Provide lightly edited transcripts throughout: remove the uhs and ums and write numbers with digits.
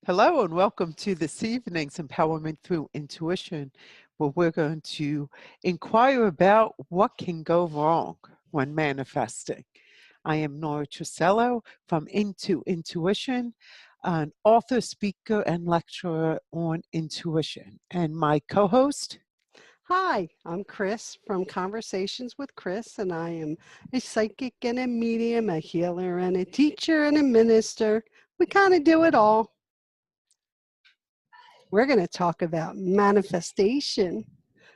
Hello and welcome to this evening's Empowerment Through Intuition, where we're going to inquire about what can go wrong when manifesting. I am Nora Truscello from Into Intuition, an author, speaker, and lecturer on intuition. And my co-host? Hi, I'm Chris from Conversations with Chris, and I am a psychic and a medium, a healer and a teacher and a minister. We kind of do it all. We're going to talk about manifestation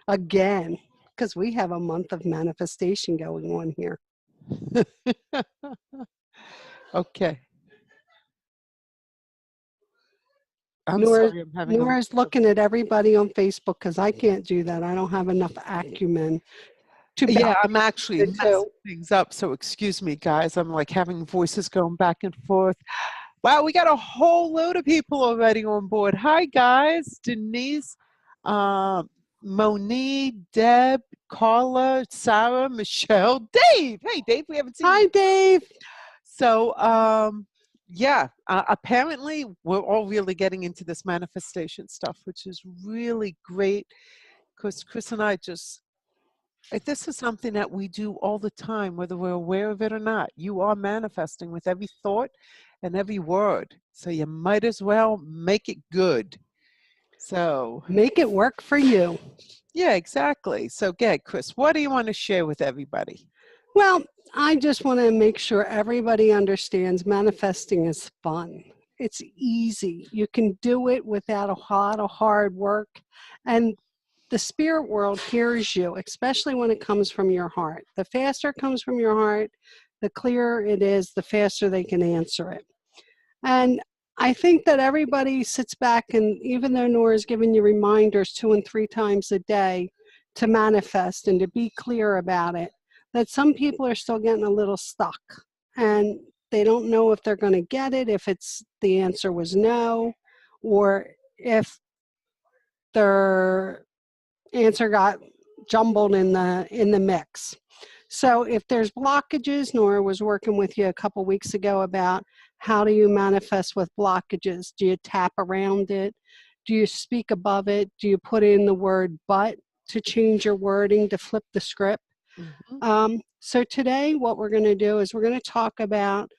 again, because we have a month of manifestation going on here. Okay. I'm Nora, sorry, I'm having a little Nora's looking at everybody on Facebook because I can't do that. I don't have enough acumen to Yeah, balance I'm actually the messing two. things up, so excuse me, guys. I'm like having voices going back and forth. Wow, we got a whole load of people already on board. Hi, guys. Denise, um, Monique, Deb, Carla, Sarah, Michelle, Dave. Hey, Dave, we haven't seen Hi, you. Dave. So, yeah, apparently we're all really getting into this manifestation stuff, which is really great because Chris and I just this is something that we do all the time, whether we're aware of it or not. You are manifesting with every thought and every word. So you might as well make it good. So, Make it work for you. yeah, exactly. So, Gag, Chris, what do you want to share with everybody? Well, I just want to make sure everybody understands manifesting is fun. It's easy. You can do it without a lot of hard work. And the spirit world hears you, especially when it comes from your heart. The faster it comes from your heart, the clearer it is, the faster they can answer it. And I think that everybody sits back, and even though Nora's giving you reminders 2 and 3 times a day to manifest and to be clear about it, that some people are still getting a little stuck and they don't know if they're going to get it, if it's the answer was no, or if their answer got jumbled in the mix. So if there's blockages, Nora was working with you a couple weeks ago about how do you manifest with blockages? Do you tap around it? Do you speak above it? Do you put in the word but to change your wording, to flip the script? Hmm. So today what we're going to do is we're going to talk about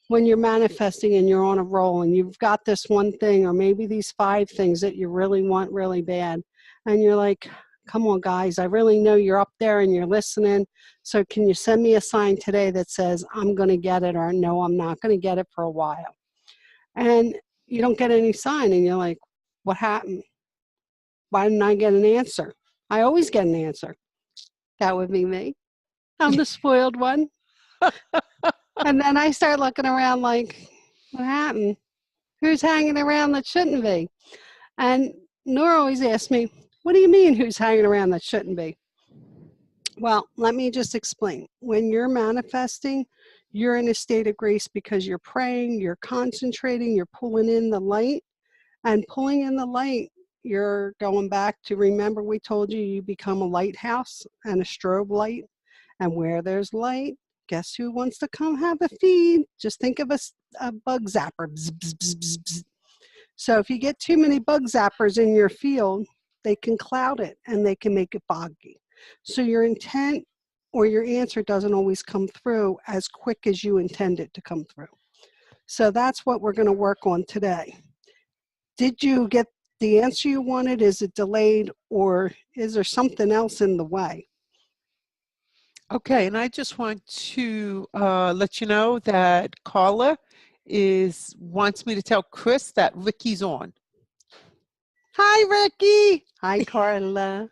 when you're manifesting and you're on a roll and you've got this one thing or maybe these 5 things that you really want really bad. And you're like, come on, guys, I really know you're up there and you're listening. So can you send me a sign today that says I'm going to get it, or no, I'm not going to get it for a while? And you don't get any sign and you're like, what happened? Why didn't I get an answer? I always get an answer. That would be me. I'm the spoiled one. And then I start looking around like, what happened? Who's hanging around that shouldn't be? And Nora always asks me, what do you mean who's hanging around that shouldn't be? Well, let me just explain. When you're manifesting, you're in a state of grace because you're praying, you're concentrating, you're pulling in the light. And pulling in the light, you're going back to, remember we told you you become a lighthouse and a strobe light. And where there's light, guess who wants to come have a feed? Just think of a bug zapper. Bzz, bzz, bzz, bzz, bzz. So if you get too many bug zappers in your field, they can cloud it and they can make it foggy. So your intent or your answer doesn't always come through as quick as you intend it to come through. So that's what we're going to work on today. Did you get the answer you wanted? Is it delayed, or is there something else in the way? Okay, and I just want to let you know that Carla wants me to tell Chris that Ricky's on. Hi, Ricky. Hi, Carla.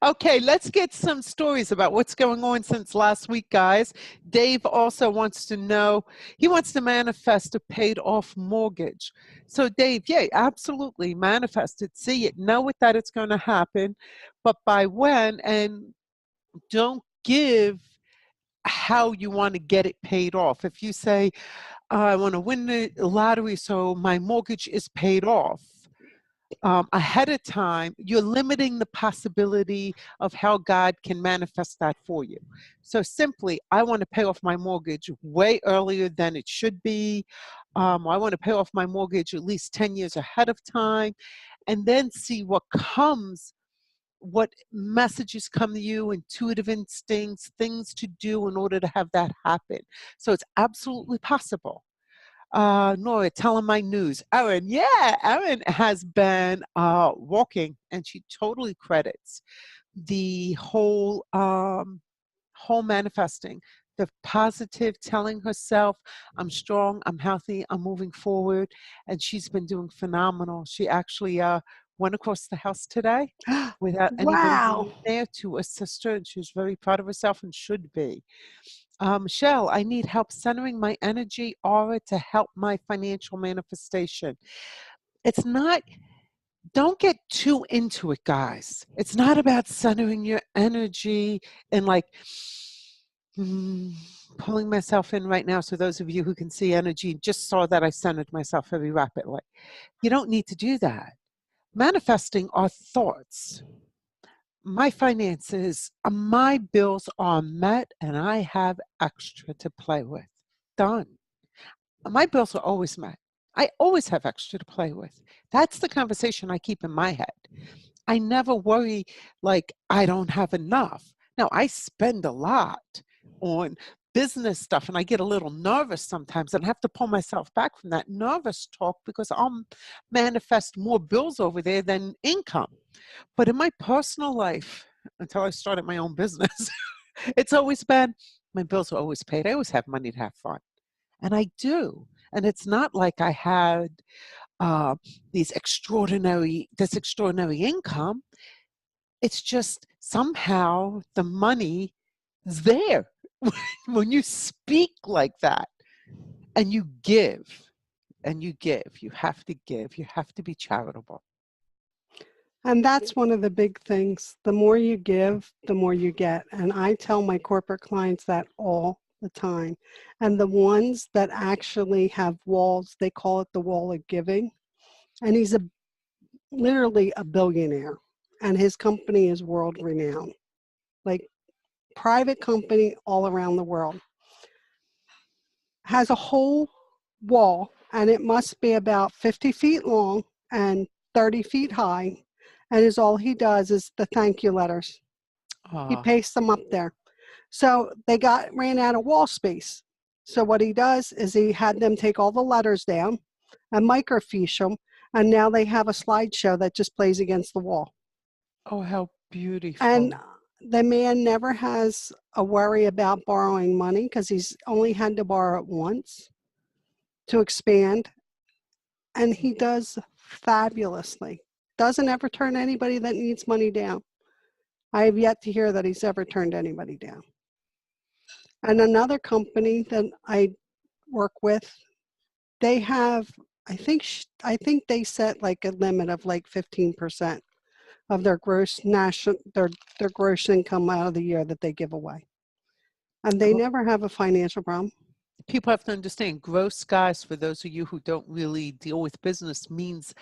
Okay, let's get some stories about what's going on since last week, guys. Dave also wants to know, he wants to manifest a paid off mortgage. So Dave, yeah, absolutely manifest it, see it, know it that it's going to happen, but by when, and don't give how you want to get it paid off. If you say, I want to win the lottery so my mortgage is paid off, ahead of time, you're limiting the possibility of how God can manifest that for you. So simply, I want to pay off my mortgage way earlier than it should be. I want to pay off my mortgage at least 10 years ahead of time, and then see what comes, what messages come to you, intuitive instincts, things to do in order to have that happen. So it's absolutely possible. Nora, tell him my news. Erin, yeah, Erin has been walking, and she totally credits the whole manifesting, the positive, telling herself, I'm strong, I'm healthy, I'm moving forward, and she's been doing phenomenal. She actually went across the house today without anybody Wow. being there to assist her, and she was very proud of herself and should be. Michelle, I need help centering my energy aura to help my financial manifestation. It's not, don't get too into it, guys. It's not about centering your energy and like pulling myself in right now. So those of you who can see energy just saw that I centered myself very rapidly. You don't need to do that. Manifesting are thoughts. My finances, my bills are met and I have extra to play with. Done. My bills are always met. I always have extra to play with. That's the conversation I keep in my head. I never worry like I don't have enough. Now, I spend a lot on business stuff and I get a little nervous sometimes and I have to pull myself back from that nervous talk because I'll manifest more bills over there than income. But in my personal life, until I started my own business, it's always been my bills are always paid. I always have money to have fun. And I do. And it's not like I had uh, this extraordinary income. It's just somehow the money is there when you speak like that and you give and you give. You have to give. You have to be charitable. And that's one of the big things. The more you give, the more you get. And I tell my corporate clients that all the time. And the ones that actually have walls, they call it the wall of giving. And he's literally a billionaire. And his company is world renowned. Like private company all around the world. Has a whole wall, and it must be about 50 feet long and 30 feet high. And is all he does is the thank you letters. He Uh, pastes them up there. So they ran out of wall space. So what he does is he had them take all the letters down and microfiche them, and now they have a slideshow that just plays against the wall. oh, how And beautiful. the man never has a worry about borrowing money because he's only had to borrow it once to expand, and he does fabulously. Doesn't ever turn anybody that needs money down. I have yet to hear that he's ever turned anybody down. And another company that I work with, they have, I think they set like a limit of like 15% of their their gross income out of the year that they give away. And they never have a financial problem. People have to understand gross, guys, for those of you who don't really deal with business, means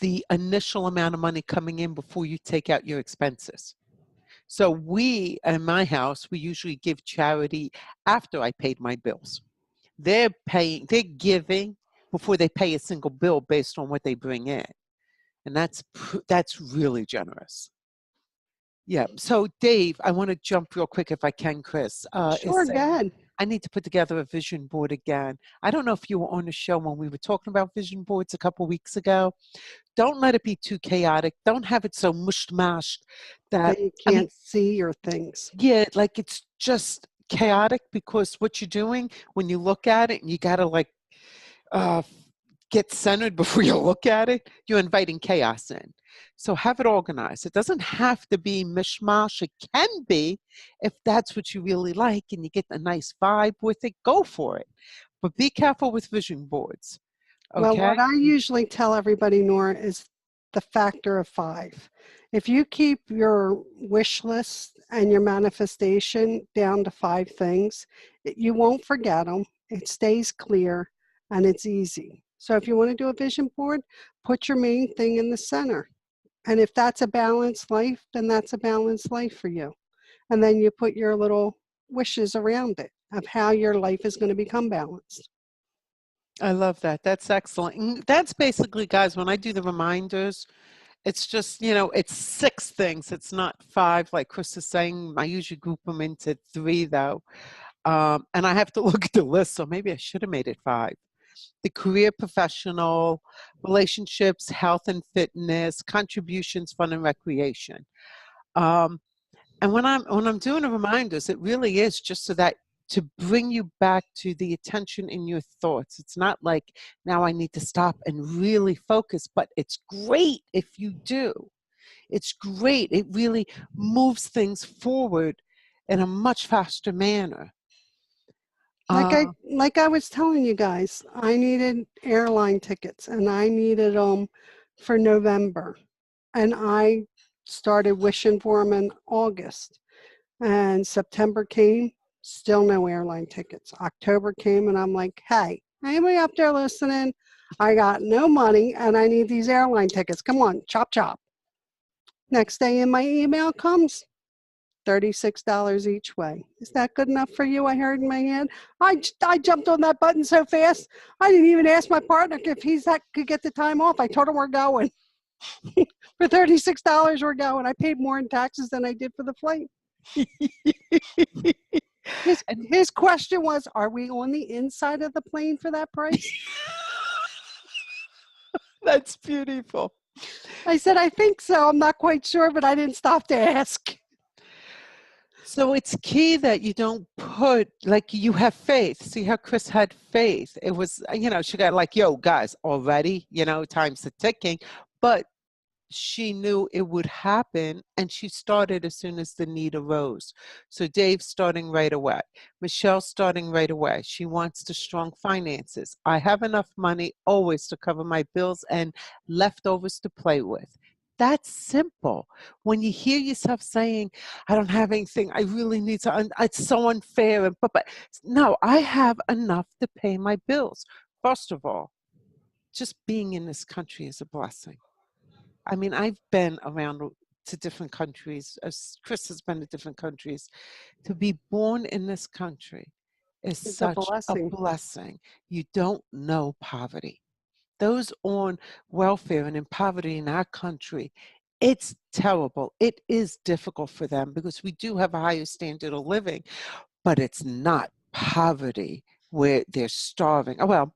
the initial amount of money coming in before you take out your expenses. So we, in my house, we usually give charity after I paid my bills. They're giving before they pay a single bill based on what they bring in. And that's really generous. Yeah. So Dave, I want to jump real quick if I can, Chris, is Sure, go saying, ahead. I need to put together a vision board again. I don't know if you were on the show when we were talking about vision boards a couple weeks ago. Don't let it be too chaotic. Don't have it so mush-mashed that, That you I mean, can't see your things. yeah, like it's just chaotic because what you're doing when you look at it and you got to like uh, get centered before you look at it, you're inviting chaos in. So have it organized. It doesn't have to be mishmash. It can be if that's what you really like and you get a nice vibe with it, go for it. But be careful with vision boards. Well, what Okay? I usually tell everybody, Nora, is the factor of 5. If you keep your wish list and your manifestation down to 5 things, you won't forget them. It stays clear and it's easy. So if you want to do a vision board, put your main thing in the center. And if that's a balanced life, then that's a balanced life for you. And then you put your little wishes around it of how your life is going to become balanced. I love that. That's excellent. And that's basically, guys, when I do the reminders, it's just, it's 6 things. It's not 5, like Chris is saying. I usually group them into 3, though. And I have to look at the list, so maybe I should have made it 5. The career, professional, relationships, health and fitness, contributions, fun and recreation. And when I'm doing the reminders, it really is just so that to bring you back to the attention in your thoughts. It's not like now I need to stop and really focus, but it's great if you do. It's great. It really moves things forward in a much faster manner. Like I was telling you guys, I needed airline tickets and I needed them for November. And I started wishing for them in August. And September came, still no airline tickets. October came and I'm like, hey, anybody up there listening? I got no money and I need these airline tickets. Come on, chop chop. Next day in my email comes $36 each way. Is that good enough for you? I heard in my head. I jumped on that button so fast. I didn't even ask my partner if could get the time off. I told him we're going. For $36 we're going. I paid more in taxes than I did for the flight. His question was, are we on the inside of the plane for that price? That's beautiful. I said, I think so. I'm not quite sure, but I didn't stop to ask. So it's key that you don't put, like, you have faith. See how Chris had faith. It was, she got like, yo, guys, already, time's a ticking. But she knew it would happen, and she started as soon as the need arose. So Dave's starting right away. Michelle's starting right away. She wants the strong finances. I have enough money always to cover my bills and leftovers to play with. That's simple. When you hear yourself saying, I don't have anything, I really need to, it's so unfair. But no, I have enough to pay my bills. First of all, just being in this country is a blessing. I mean, I've been around to different countries, as Chris has been to different countries. To be born in this country is It's such a blessing. You don't know poverty. Those on welfare and in poverty in our country, it's terrible. It is difficult for them because we do have a higher standard of living, but it's not poverty where they're starving. Oh, well,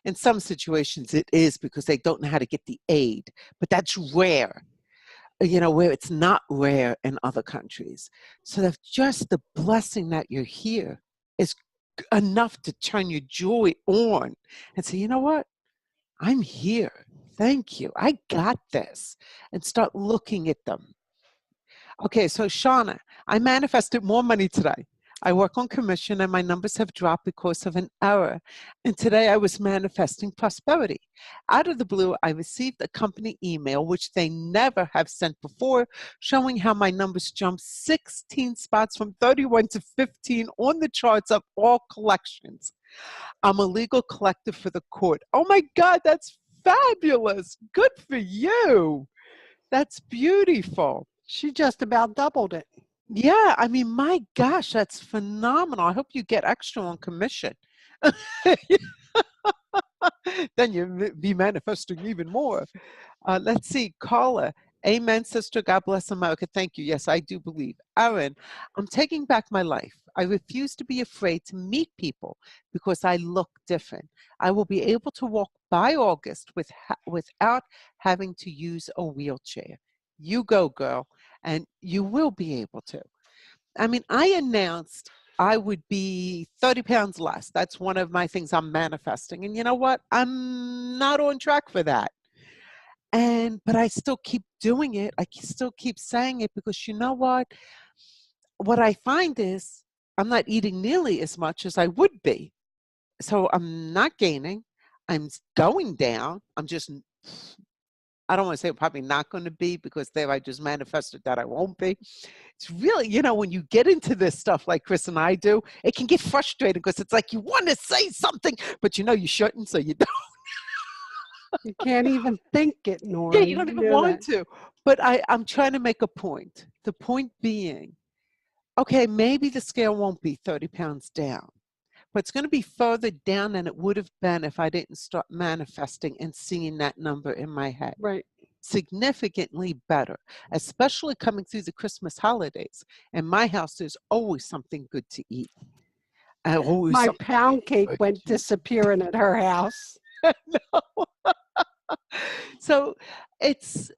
in some situations it is because they don't know how to get the aid, but that's rare, where it's not rare in other countries. So that just the blessing that you're here is enough to turn your joy on and say, you know what? I'm here. Thank you. I got this. And start looking at them. Okay, so Shauna, I manifested more money today. I work on commission and my numbers have dropped because of an error. And today I was manifesting prosperity. Out of the blue, I received a company email, which they never have sent before, showing how my numbers jumped 16 spots from 31 to 15 on the charts of all collections. I'm a legal collector for the court. Oh my God, that's fabulous. Good for you. That's beautiful. She just about doubled it. Yeah, I mean, my gosh, that's phenomenal. I hope you get extra on commission. Then you'll be manifesting even more. Let's see, Carla. Amen, sister. God bless America. Thank you. Yes, I do believe. Aaron, I'm taking back my life. I refuse to be afraid to meet people because I look different. I will be able to walk by August without having to use a wheelchair. You go, girl, and you will be able to. I mean, I announced I would be 30 pounds less. That's one of my things I'm manifesting. And you know what? I'm not on track for that. But I still keep doing it. I still keep saying it because you know what? What I find is I'm not eating nearly as much as I would be. So I'm not gaining. I'm going down. I don't want to say I'm probably not going to be because there I just manifested that I won't be. It's really, when you get into this stuff like Chris and I do, it can get frustrating because it's like you want to say something, but you shouldn't, so you don't. You can't even think it, Yeah, Nora. you don't You even know that. want to. But I'm trying to make a point. The point being, okay, maybe the scale won't be 30 pounds down, but it's going to be further down than it would have been if I didn't start manifesting and seeing that number in my head. Right. Significantly better, especially coming through the Christmas holidays. In my house, there's always something good to eat. And always My something pound cake good went to eat. disappearing at her house. No. So it's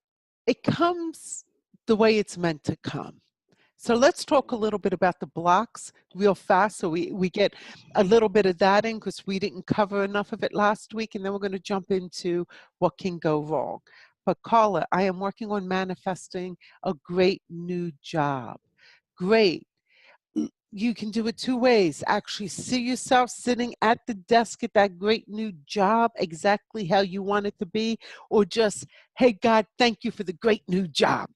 it comes the way it's meant to come. So let's talk a little bit about the blocks real fast so we get a little bit of that in because we didn't cover enough of it last week, and then we're going to jump into what can go wrong. But Carla, I am working on manifesting a great new job. Great. You can do it two ways. Actually see yourself sitting at the desk at that great new job exactly how you want it to be, or just, hey, God, thank you for the great new job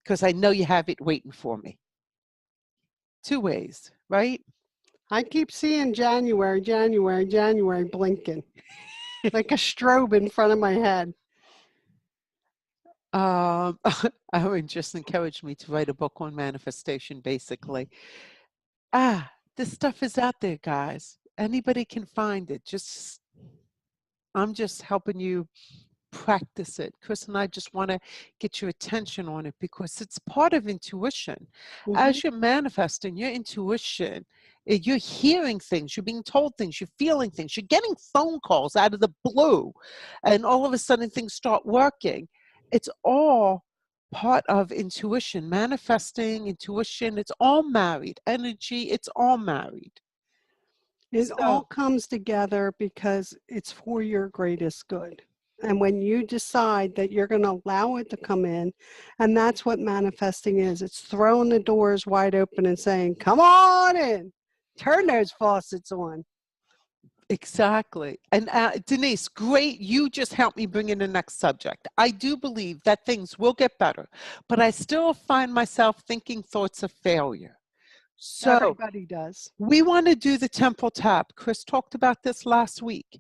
because I know you have it waiting for me. Two ways, right? I keep seeing January, January, January blinking like a strobe in front of my head. Owen just encouraged me to write a book on manifestation, basically. This stuff is out there, guys. Anybody can find it. I'm just helping you practice it. Chris and I just want to get your attention on it because it's part of intuition. Hmm. As you're manifesting, your intuition, you're hearing things, you're being told things, you're feeling things, you're getting phone calls out of the blue, and all of a sudden things start working. It's all part of intuition, manifesting, intuition. It's all married. Energy, it's all married. It all So, comes together because it's for your greatest good. And when you decide that you're going to allow it to come in, and that's what manifesting is, it's throwing the doors wide open and saying, come on in, turn those faucets on. exactly. And Denise, great. You just helped me bring in the next subject. I do believe that things will get better, but I still find myself thinking thoughts of failure. So Everybody does. we want to do the temple tap. Chris talked about this last week.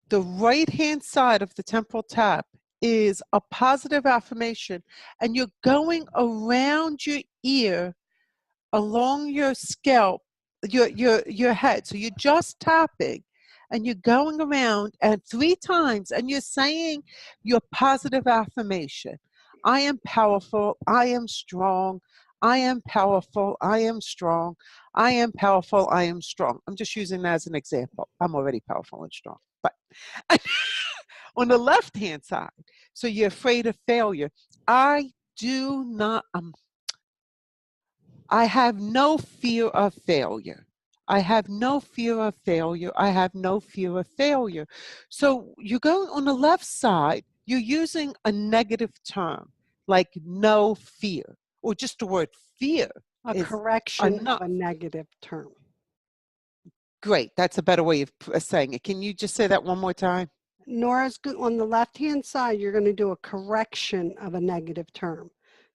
The right hand side of the temple tap is a positive affirmation, and you're going around your ear along your scalp, your head. So you're just tapping and you're going around and 3 times and you're saying your positive affirmation. I am powerful. I am strong. I am powerful. I am strong. I am powerful. I am strong. I'm just using that as an example. I'm already powerful and strong. But on the left hand side, so you're afraid of failure. I do not, I have no fear of failure. I have no fear of failure. I have no fear of failure. So you're going on the left side, you're using a negative term like no fear, or just the word fear A is correction of enough. a negative term. Great. That's a better way of saying it. Can you just say that one more time? Nora's good. On the left-hand side, you're going to do a correction of a negative term.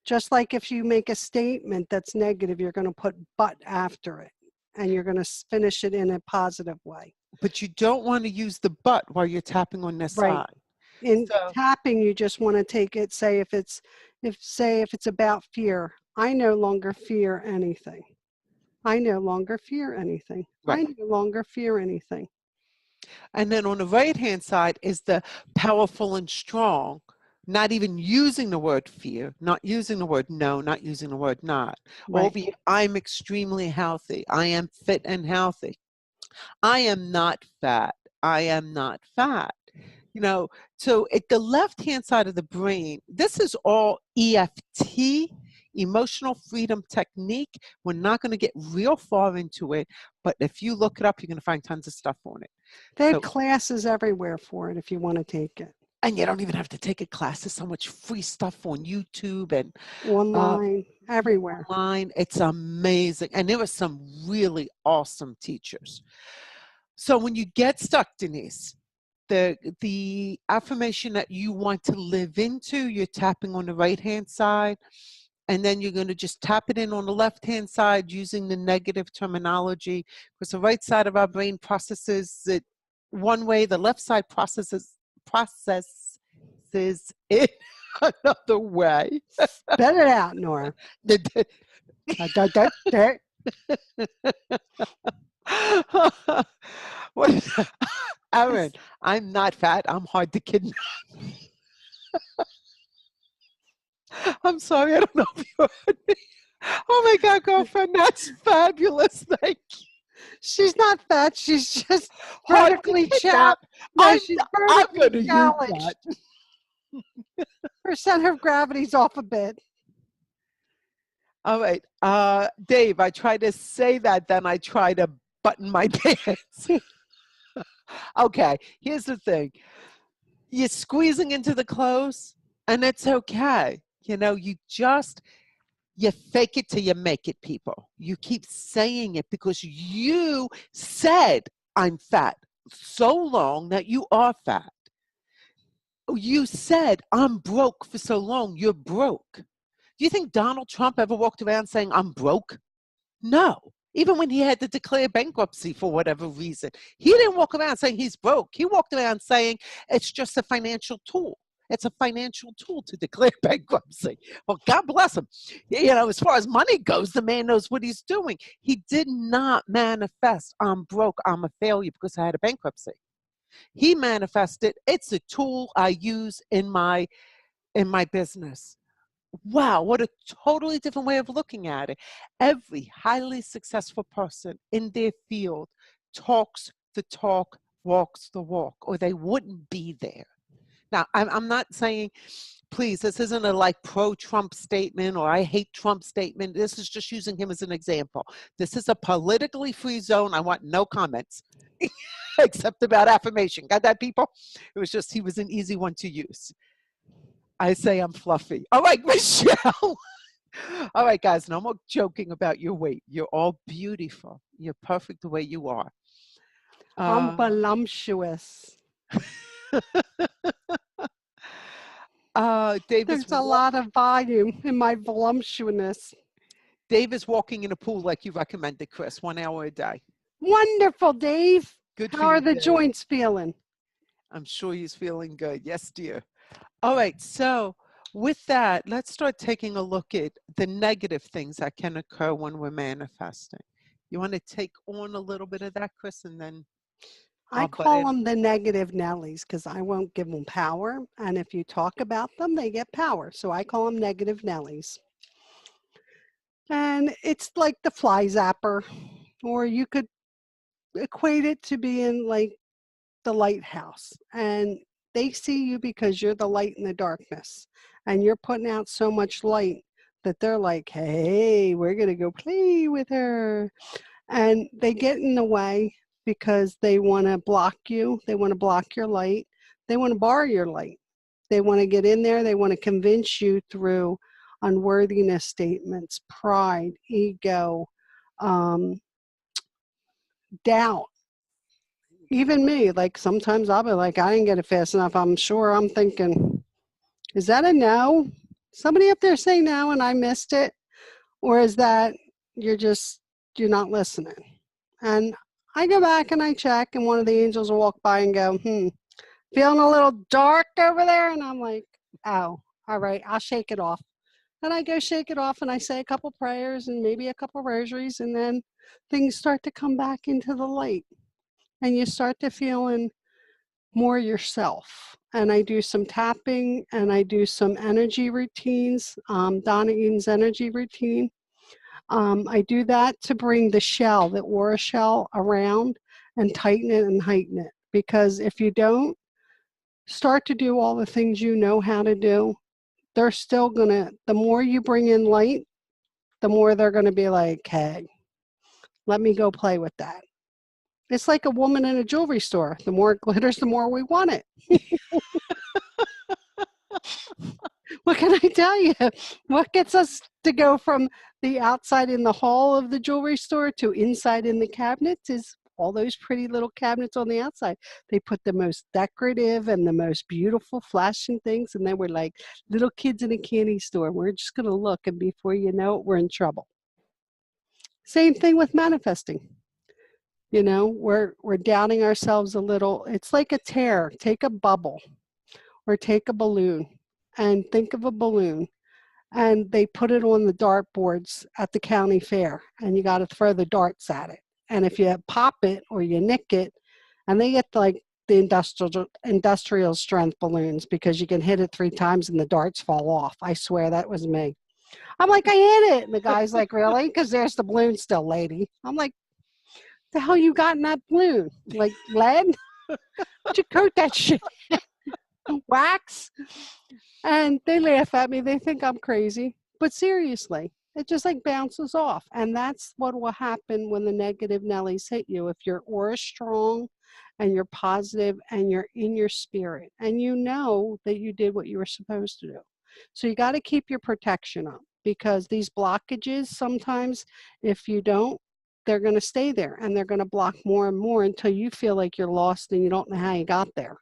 Just like if you make a statement that's negative, you're going to put but after it, and you're going to finish it in a positive way. But you don't want to use the but while you're tapping on this Right. side. In So, tapping, you just want to take it, say if it's about fear, I no longer fear anything. I no longer fear anything. I right. no longer fear anything. And then on the right hand side is the powerful and strong, not even using the word fear, not using the word no, not using the word not. Right. Over here, I'm extremely healthy. I am fit and healthy. I am not fat. I am not fat. You know, so at the left hand side of the brain, this is all EFT, emotional freedom technique. We're not going to get real far into it, but if you look it up, you're going to find tons of stuff on it. They have So, classes everywhere for it if you want to take it. and you don't even have to take a class. There's so much free stuff on YouTube and uh, Online, everywhere. online. It's amazing. And there are some really awesome teachers. So when you get stuck, Denise, the affirmation that you want to live into, you're tapping on the right hand side. And then you're going to just tap it in on the left hand side using the negative terminology, because the right side of our brain processes it one way, the left side processes processes it another way. Spit it out, Nora. Da, da, da. What- Aaron, I'm not fat. I'm hard to kidnap. I'm sorry. I don't know if you heard me. Oh my God, girlfriend, that's fabulous. Thank you. She's not fat. She's just Hard to vertically kidnap. challenged. No, she's I'm vertically going to use challenged. that. Her center of gravity's off a bit. All right. Dave, I try to say that, then I try to button my pants. Okay, here's the thing. You're squeezing into the clothes, and it's okay. You know, you fake it till you make it, people. You keep saying it because you said I'm fat so long that you are fat. You said I'm broke for so long, you're broke. Do you think Donald Trump ever walked around saying I'm broke? No. Even when he had to declare bankruptcy for whatever reason, he didn't walk around saying he's broke. He walked around saying it's just a financial tool. It's a financial tool to declare bankruptcy. Well, God bless him. You know, as far as money goes, the man knows what he's doing. He did not manifest, I'm broke, I'm a failure because I had a bankruptcy. He manifested, it's a tool I use in my business. Wow, what a totally different way of looking at it. Every highly successful person in their field talks the talk, walks the walk, or they wouldn't be there. Now, I'm not saying, please, this isn't a like pro-Trump statement or I hate Trump statement. This is just using him as an example. This is a politically free zone. I want no comments except about affirmation. Got that, people? It was just, he was an easy one to use. I say I'm fluffy. All right, Michelle. All right, guys, no more joking about your weight. You're all beautiful. You're perfect the way you are. I'm voluptuous. Davis, There's a lot of volume in my voluptuousness. Dave is walking in a pool like you recommended, Chris, 1 hour a day. Wonderful, Dave. Good for How are you, the Dave. joints feeling? I'm sure he's feeling good. Yes, dear. All right, so with that, let's start taking a look at the negative things that can occur when we're manifesting. You want to take on a little bit of that, Chris, and then I call them the negative Nellies because I won't give them power. And if you talk about them, they get power. So I call them negative Nellies. And it's like the fly zapper, or you could equate it to being like the lighthouse. And they see you because you're the light in the darkness. And you're putting out so much light that they're like, hey, we're going to go play with her. And they get in the way because they want to block you. They want to block your light. They want to bar your light. They want to get in there. They want to convince you through unworthiness statements, pride, ego, doubt. Even me, like sometimes I'll be like, I didn't get it fast enough. I'm sure I'm thinking, is that a no? Somebody up there say no and I missed it? Or is that you're not listening? And I go back and I check, and one of the angels will walk by and go, feeling a little dark over there? And I'm like, oh, all right, I'll shake it off. And I go shake it off and I say a couple prayers and maybe a couple rosaries, and then things start to come back into the light. And you start to feeling more yourself. And I do some tapping and I do some energy routines, Donna Eden's energy routine. I do that to bring the shell, the aura shell, around and tighten it and heighten it. Because if you don't start to do all the things you know how to do, they're still gonna, the more you bring in light, the more they're gonna be like, hey, let me go play with that. It's like a woman in a jewelry store. The more it glitters, the more we want it. What can I tell you? What gets us to go from the outside in the hall of the jewelry store to inside in the cabinets is all those pretty little cabinets on the outside. They put the most decorative and the most beautiful flashing things, and then we're like little kids in a candy store. We're just going to look, and before you know it, we're in trouble. Same thing with manifesting. You know, we're doubting ourselves a little. It's like a tear. Take a bubble or take a balloon and think of a balloon, and they put it on the dartboards at the county fair, and you got to throw the darts at it. And if you pop it or you nick it, and they get like the industrial strength balloons because you can hit it 3 times and the darts fall off. I swear that was me. I'm like, I hit it. And the guy's like, really? Because there's the balloon still, lady. I'm like, the hell you got in that balloon? Like lead? What'd you coat that shit? Wax? And they laugh at me. They think I'm crazy. But seriously, it just like bounces off. And that's what will happen when the negative Nellies hit you. If your aura is strong and you're positive and you're in your spirit and you know that you did what you were supposed to do. So you got to keep your protection up, because these blockages, sometimes if you don't, they're going to stay there and they're going to block more and more until you feel like you're lost and you don't know how you got there.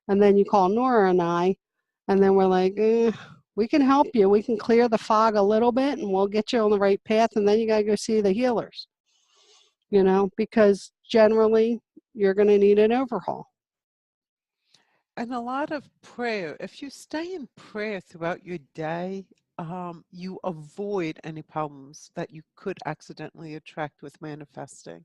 And then you call Nora and I, and then we're like, we can help you. We can clear the fog a little bit and we'll get you on the right path. And then you got to go see the healers, you know, because generally you're going to need an overhaul. And a lot of prayer. If you stay in prayer throughout your day, you avoid any problems that you could accidentally attract with manifesting.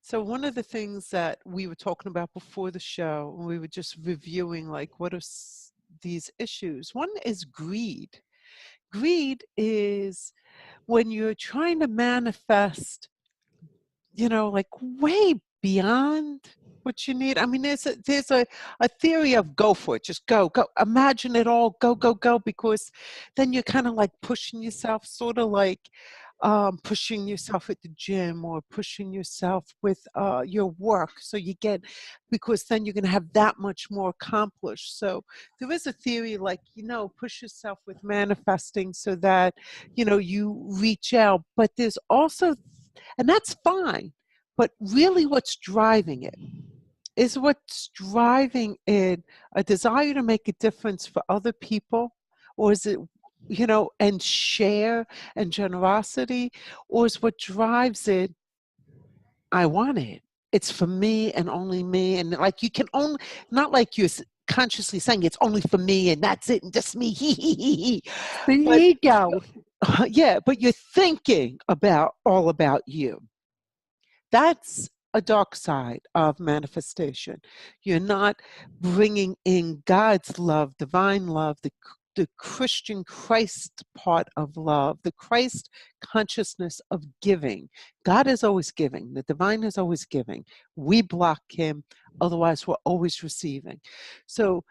So one of the things that we were talking about before the show, we were just reviewing, like, what are these issues? One is greed. Greed is when you're trying to manifest, you know, like way beyond what you need. I mean, there's a theory of go for it. Just go. Imagine it all. Go, because then you're kind of like pushing yourself, sort of like pushing yourself at the gym or pushing yourself with your work. So you get, because then you're going to have that much more accomplished. So there is a theory like, you know, push yourself with manifesting so that, you know, you reach out. But there's also, and that's fine, but really what's driving it is a desire to make a difference for other people? Or is it, you know, and share and generosity? Or is what drives it, I want it. It's for me and only me. And like you can only, not like you're consciously saying it's only for me and that's it and just me. The But ego. yeah, but you're thinking about all about you. That's a dark side of manifestation. You're not bringing in God's love, divine love, the Christian Christ part of love, the Christ consciousness of giving. God is always giving. The divine is always giving. We block him, otherwise we're always receiving. So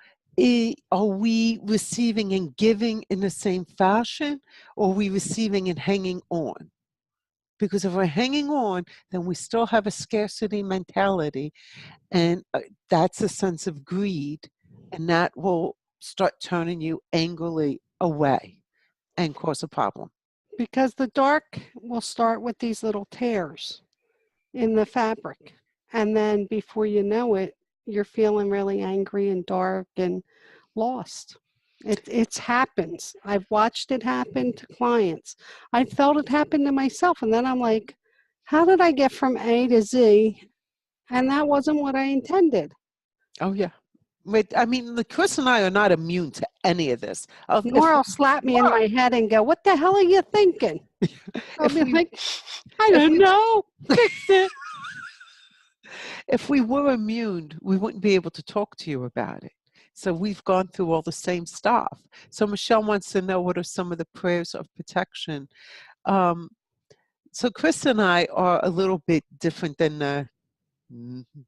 are we receiving and giving in the same fashion, or are we receiving and hanging on? Because if we're hanging on, then we still have a scarcity mentality, and that's a sense of greed, and that will start turning you angrily away and cause a problem. Because the dark will start with these little tears in the fabric. And then before you know it, you're feeling really angry and dark and lost. It's happens. I've watched it happen to clients. I felt it happen to myself. And then I'm like, how did I get from A to Z? And that wasn't what I intended. Oh, yeah. I mean, Chris and I are not immune to any of this. Nora will slap me in my head and go, what the hell are you thinking? I'll be like, I don't know. Fix it. If we were immune, we wouldn't be able to talk to you about it. So we've gone through all the same stuff. So Michelle wants to know, what are some of the prayers of protection? So Chris and I are a little bit different than the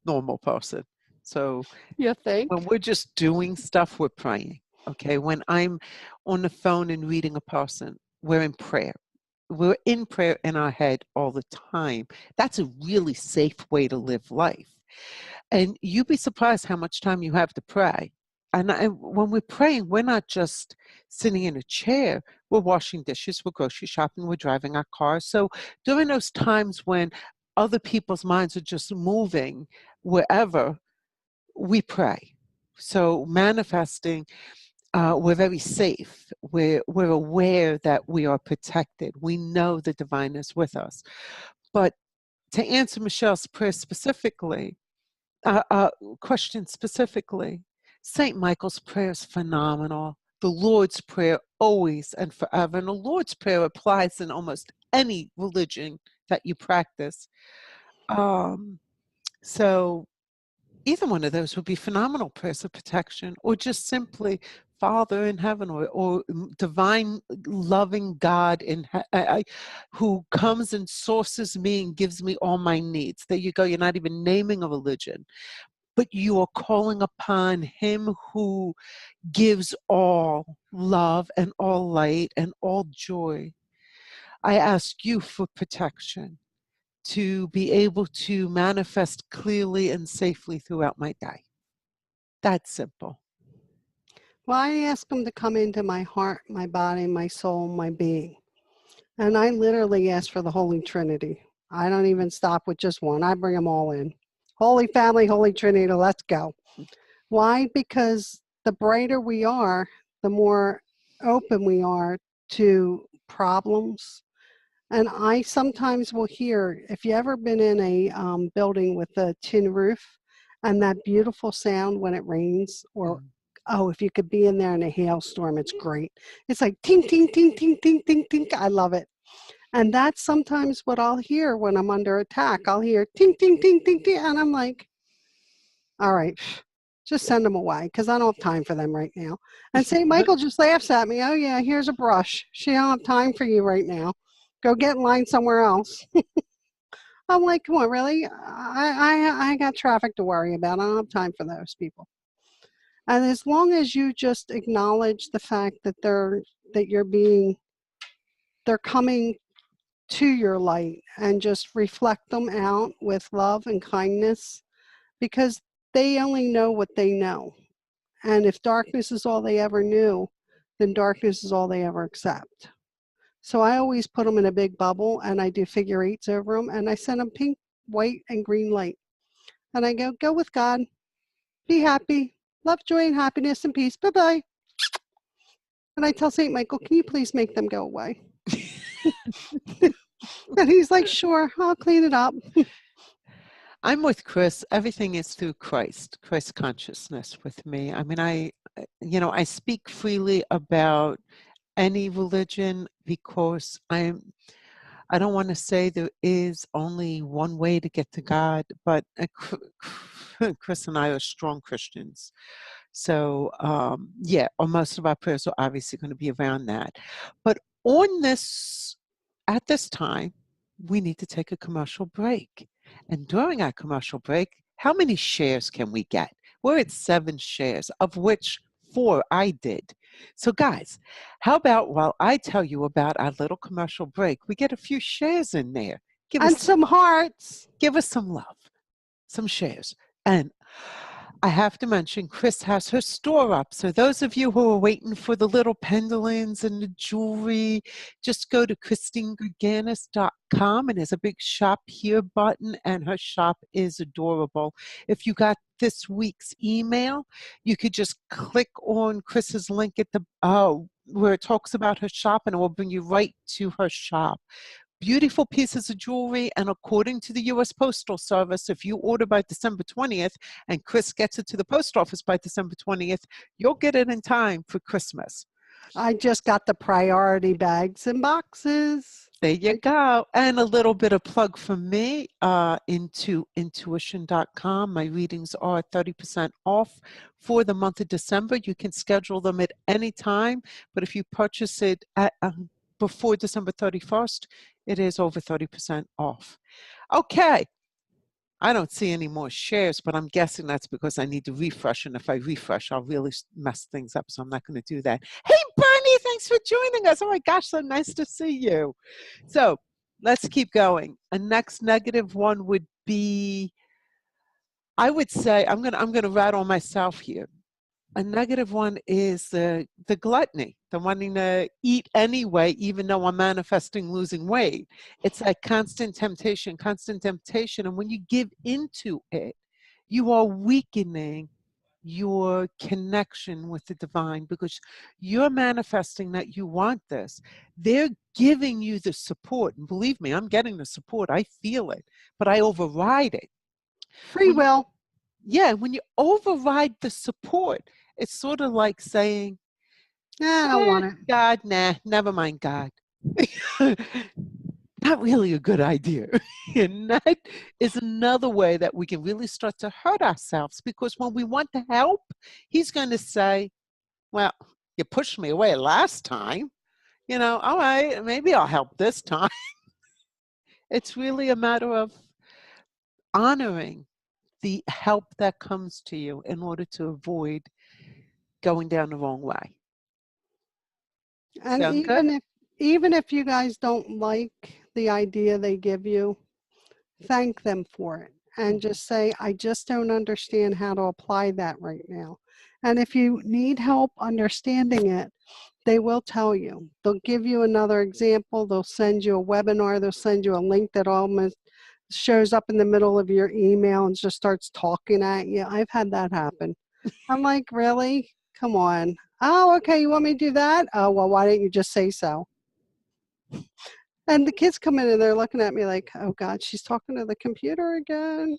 normal person. So You think? when we're just doing stuff, we're praying. Okay. When I'm on the phone and reading a person, we're in prayer. We're in prayer in our head all the time. That's a really safe way to live life. And you'd be surprised how much time you have to pray. And when we're praying, we're not just sitting in a chair. We're washing dishes, we're grocery shopping, we're driving our cars. So during those times when other people's minds are just moving wherever, we pray. So manifesting, we're very safe. We're aware that we are protected. We know the divine is with us. But to answer Michelle's prayer specifically, question specifically, St. Michael's prayer is phenomenal. The Lord's Prayer always and forever. And the Lord's Prayer applies in almost any religion that you practice. So either one of those would be phenomenal prayers of protection, or just simply Father in heaven, or divine loving God who comes and sources me and gives me all my needs. There you go. You're not even naming a religion, but you are calling upon him who gives all love and all light and all joy. I ask you for protection to be able to manifest clearly and safely throughout my day. That's simple. Well, I ask them to come into my heart, my body, my soul, my being. And I literally ask for the Holy Trinity. I don't even stop with just one. I bring them all in. Holy Family, Holy Trinity, let's go. Why? Because the brighter we are, the more open we are to problems. And I sometimes will hear, if you ever been in a building with a tin roof and that beautiful sound when it rains, or oh, if you could be in there in a hailstorm, it's great. It's like ting, ting, ting, ting, ting, ting, ting. I love it. And that's sometimes what I'll hear when I'm under attack. I'll hear ting, ting, ting, ting, ting. And I'm like, all right, just send them away because I don't have time for them right now. And St. Michael just laughs at me. Oh, yeah, here's a brush. She don't have time for you right now. Go get in line somewhere else. I'm like, come on, really? I got traffic to worry about. I don't have time for those people. And as long as you just acknowledge the fact that they're coming to your light, and just reflect them out with love and kindness, because they only know what they know. And if darkness is all they ever knew, then darkness is all they ever accept. So I always put them in a big bubble, and I do figure eights over them, and I send them pink, white, and green light. And I go with God, be happy, love, joy, and happiness, and peace. Bye-bye. And I tell St. Michael, can you please make them go away? And he's like, sure, I'll clean it up. I'm with Chris. Everything is through Christ consciousness with me. I mean, I speak freely about any religion because I don't want to say there is only one way to get to God, but Chris and I are strong Christians. So, or most of our prayers are obviously going to be around that. But at this time, we need to take a commercial break. And during our commercial break, how many shares can we get? We're at 7 shares, of which 4 I did. So guys, how about while I tell you about our little commercial break, we get a few shares in there. And some hearts. Give us some love, some shares. And I have to mention, Chris has her store up. So those of you who are waiting for the little pendulums and the jewelry, just go to ChristineGurganus.com, and there's a big shop here button, and her shop is adorable. If you got this week's email, you could just click on Chris's link at the where it talks about her shop, and it will bring you right to her shop. Beautiful pieces of jewelry, and according to the U.S. Postal Service, if you order by December 20th and Chris gets it to the post office by December 20th, you'll get it in time for Christmas. I just got the priority bags and boxes. There you go. And a little bit of plug from me into intuition.com. My readings are 30% off for the month of December. You can schedule them at any time, but if you purchase it at before December 31st, it is over 30% off. Okay. I don't see any more shares, but I'm guessing that's because I need to refresh. And if I refresh, I'll really mess things up. So I'm not going to do that. Hey, Bernie, thanks for joining us. Oh my gosh, so nice to see you. So let's keep going. A next negative one would be, I would say, I'm going to rattle myself here. A negative one is the gluttony, the wanting to eat anyway, even though I'm manifesting losing weight. It's that constant temptation. And when you give into it, you are weakening your connection with the divine, because you're manifesting that you want this. They're giving you the support. And believe me, I'm getting the support. I feel it, but I override it. Free will. Yeah, when you override the support, it's sort of like saying, I don't want it. God, nah, never mind, God. Not really a good idea. And that is another way that we can really start to hurt ourselves, because when we want to help, he's going to say, well, you pushed me away last time. All right, maybe I'll help this time. It's really a matter of honoring the help that comes to you in order to avoid going down the wrong way. And Sound good? even if you guys don't like the idea they give you, thank them for it and just say, I just don't understand how to apply that right now. And if you need help understanding it, they will tell you. They'll give you another example. They'll send you a webinar. They'll send you a link that almost shows up in the middle of your email and just starts talking at you. I've had that happen. I'm like, really? Come on. Oh, okay. You want me to do that? Oh, well, why didn't you just say so? And the kids come in and they're looking at me like, oh God, she's talking to the computer again.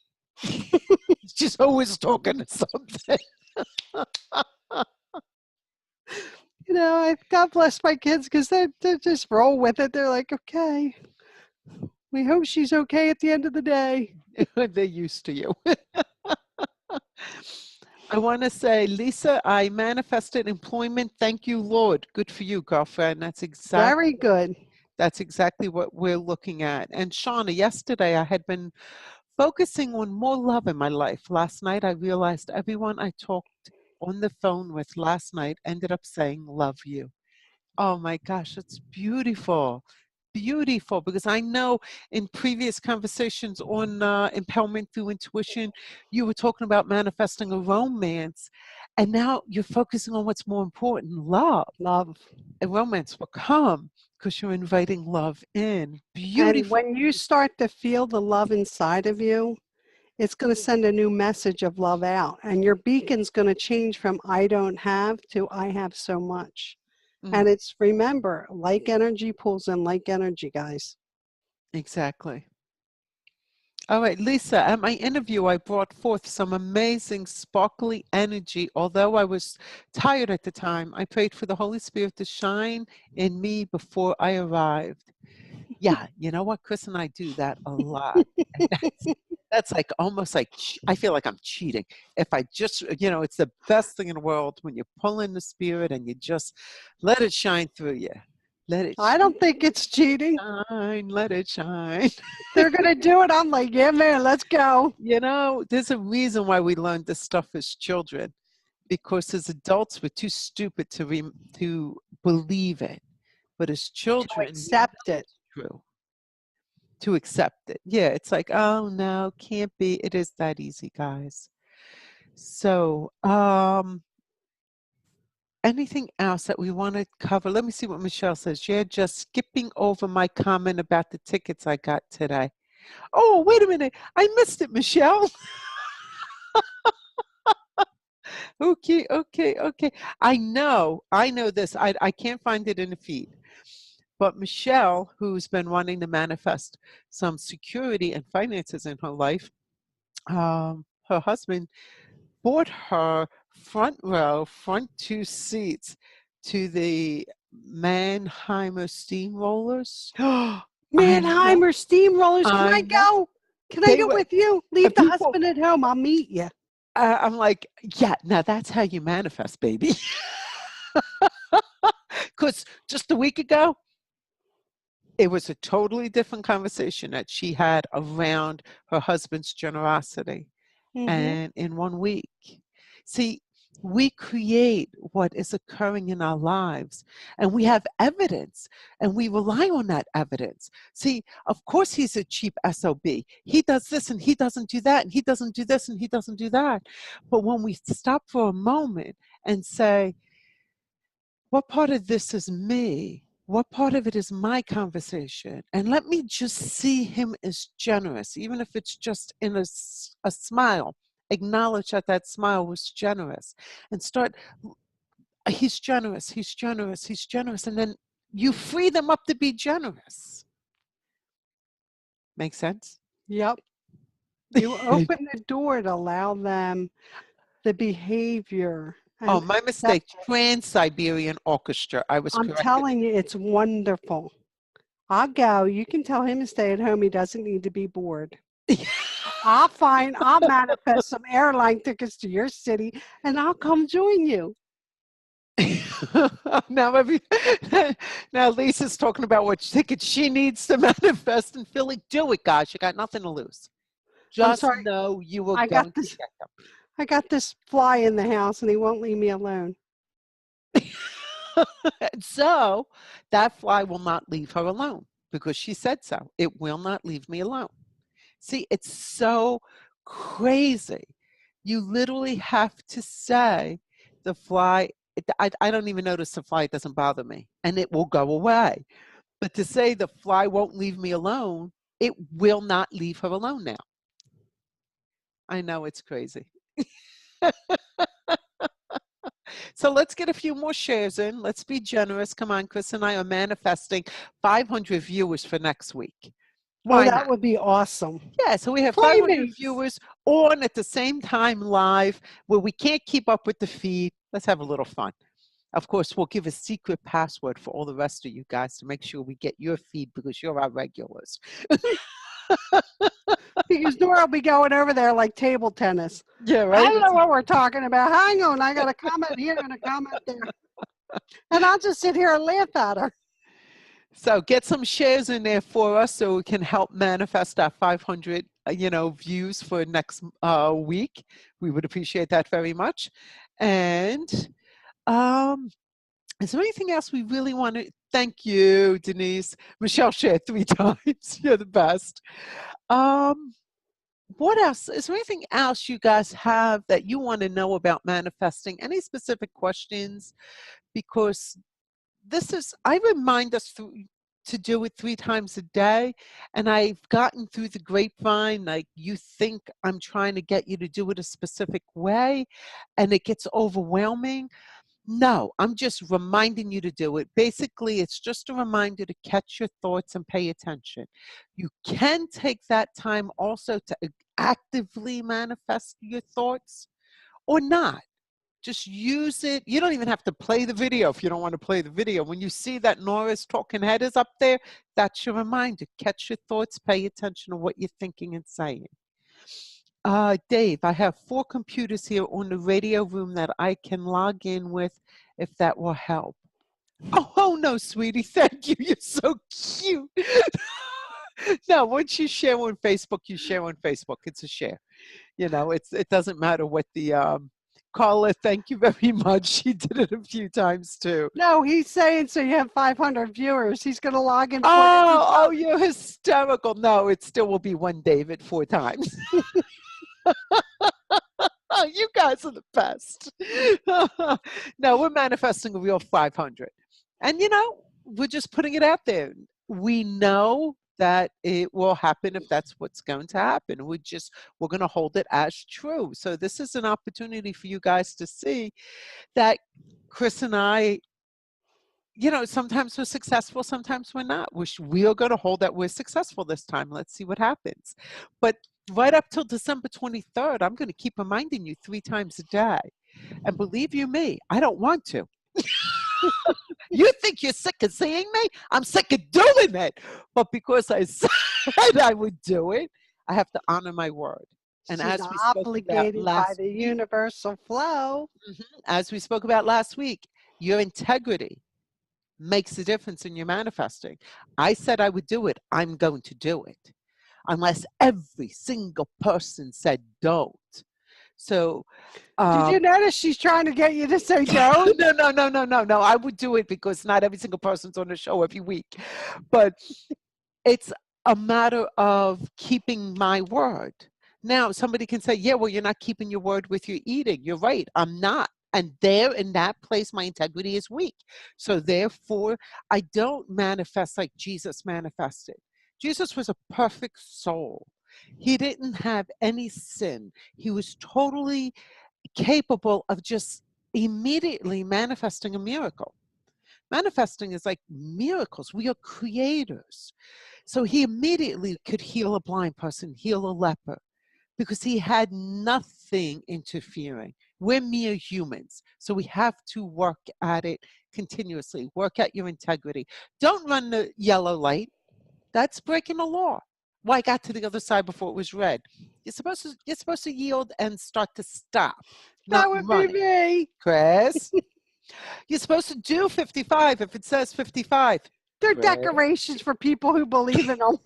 She's always talking to something. God bless my kids, because they just roll with it. They're like, okay, we hope she's okay at the end of the day. They're used to you. I want to say, Lisa, I manifested employment. Thank you, Lord. Good for you, girlfriend. Very good. That's exactly what we're looking at. And Shauna, yesterday I had been focusing on more love in my life. Last night I realized everyone I talked on the phone with last night ended up saying, love you. Oh my gosh, it's beautiful. Beautiful, because I know in previous conversations on Empowerment Through Intuition, you were talking about manifesting a romance, and now you're focusing on what's more important, love. Love. And romance will come because you're inviting love in. And Beautiful. when you start to feel the love inside of you, it's going to send a new message of love out. And your beacon's going to change from I don't have to I have so much. And it's, remember, like energy pulls in like energy, guys. Exactly. All right, Lisa, at my interview, I brought forth some amazing sparkly energy. Although I was tired at the time, I prayed for the Holy Spirit to shine in me before I arrived. Yeah, you know what? Chris and I do that a lot. And that's like almost like, I feel like I'm cheating. If I just, it's the best thing in the world when you pull in the spirit and you just let it shine through you. Let it I don't think it's cheating. shine, let it shine. They're going to do it. I'm like, yeah, man, let's go. There's a reason why we learned this stuff as children, because as adults, we're too stupid to believe it. But as children, Accept it. it's true. To accept it. Yeah, it's like, oh no, can't be. It is that easy, guys. So, anything else that we want to cover? Let me see what Michelle says. You're just skipping over my comment about the tickets I got today. Oh, wait a minute. I missed it, Michelle. Okay. I know this. I can't find it in the feed. But Michelle, who's been wanting to manifest some security and finances in her life, her husband bought her front row, front two seats to the Mannheimer Steamrollers. I know. Mannheimer Steamrollers. Can I I know. go? Can I They go were with you? Leave the people. husband at home. I'll meet you. I'm like, yeah. Now that's how you manifest, baby. Because just a week ago, it was a totally different conversation that she had around her husband's generosity. And in 1 week, see, we create what is occurring in our lives, and we have evidence, and we rely on that evidence. See, of course, he's a cheap SOB. He does this and he doesn't do that, and he doesn't do this and he doesn't do that. But when we stop for a moment and say, what part of this is me? What part of it is my conversation? And let me just see him as generous, even if it's just in a smile, acknowledge that that smile was generous, and start, he's generous, he's generous, he's generous. And then you free them up to be generous. Make sense? Yep. You open the door to allow them the behavior. Oh, And my mistake. Trans-Siberian Orchestra. I was I'm corrected. telling you, it's wonderful. I'll go. You can tell him to stay at home. He doesn't need to be bored. I'll manifest some airline tickets to your city and I'll come join you. now, now Lisa's talking about what tickets she needs to manifest in Philly. Do it, guys. You got nothing to lose. I'm Just sorry. know you were I going got this. to get them. I got this fly in the house and he won't leave me alone. So that fly will not leave her alone because she said so. It will not leave me alone. See, it's so crazy. You literally have to say the fly, I don't even notice the fly, it doesn't bother me, and it will go away. But to say the fly won't leave me alone, it will not leave her alone now. I know it's crazy. So let's get a few more shares in. Let's be generous. Come on, Chris and I are manifesting 500 viewers for next week. Why that not? would be awesome. Yeah, so we have 500 Playmates. viewers on at the same time live where we can't keep up with the feed. Let's have a little fun. Of course, we'll give a secret password for all the rest of you guys to make sure we get your feed because you're our regulars. Because Nora will be going over there like table tennis. Yeah, I right? don't know what we're talking about. Hang on, I got a comment here and a comment there. And I'll just sit here and laugh at her. So get some shares in there for us so we can help manifest our 500, views for next week. We would appreciate that very much. And is there anything else we really want to? Thank you, Denise. Michelle shared 3 times. You're the best. What else? Is there anything else you guys have that you want to know about manifesting? Any specific questions? Because I remind us to do it 3 times a day. And I've gotten through the grapevine, like you think I'm trying to get you to do it a specific way and it gets overwhelming. No, I'm just reminding you to do it. Basically, it's just a reminder to catch your thoughts and pay attention. You can take that time also to actively manifest your thoughts or not. Just use it. You don't even have to play the video if you don't want to play the video. When you see that Nora's talking head is up there, that's your reminder. Catch your thoughts, pay attention to what you're thinking and saying. Dave, I have 4 computers here on the radio room that I can log in with if that will help. Oh no, sweetie, thank you. You're so cute. No, once you share on Facebook, you share on Facebook. It's a share. It doesn't matter what the Carla, thank you very much. She did it a few times too. No, he's saying so you have 500 viewers. He's going to log in. Oh, you're hysterical. No, it still will be one David 4 times. Oh, you guys are the best. No, we're manifesting a real 500. And, we're just putting it out there. We know that it will happen if that's what's going to happen. We're going to hold it as true. So this is an opportunity for you guys to see that Chris and I, sometimes we're successful, sometimes we're not. We are going to hold that we're successful this time. Let's see what happens. But right up till December 23rd, I'm going to keep reminding you 3 times a day. And believe you me, I don't want to. You think you're sick of seeing me? I'm sick of doing it. But because I said I would do it, I have to honor my word. And She's as we spoke obligated about last by the week, universal flow. as we spoke about last week, your integrity makes a difference in your manifesting. I said I would do it. I'm going to do it. Unless every single person said don't. So Did you notice she's trying to get you to say don't? No. I would do it because not every single person's on the show every week. But it's a matter of keeping my word. Now, somebody can say, yeah, well, you're not keeping your word with your eating. You're right. I'm not. And there in that place, my integrity is weak. So therefore, I don't manifest like Jesus manifested. Jesus was a perfect soul. He didn't have any sin. He was totally capable of just immediately manifesting a miracle. Manifesting is like miracles. We are creators. So he immediately could heal a blind person, heal a leper, because he had nothing interfering. We're mere humans, so we have to work at it continuously. Work at your integrity. Don't run the yellow light. That's breaking the law. Well, I got to the other side before it was red. You're supposed to yield and start to stop, not That would be running. me. Chris, you're supposed to do 55 if it says 55. They're Chris. decorations for people who believe in them.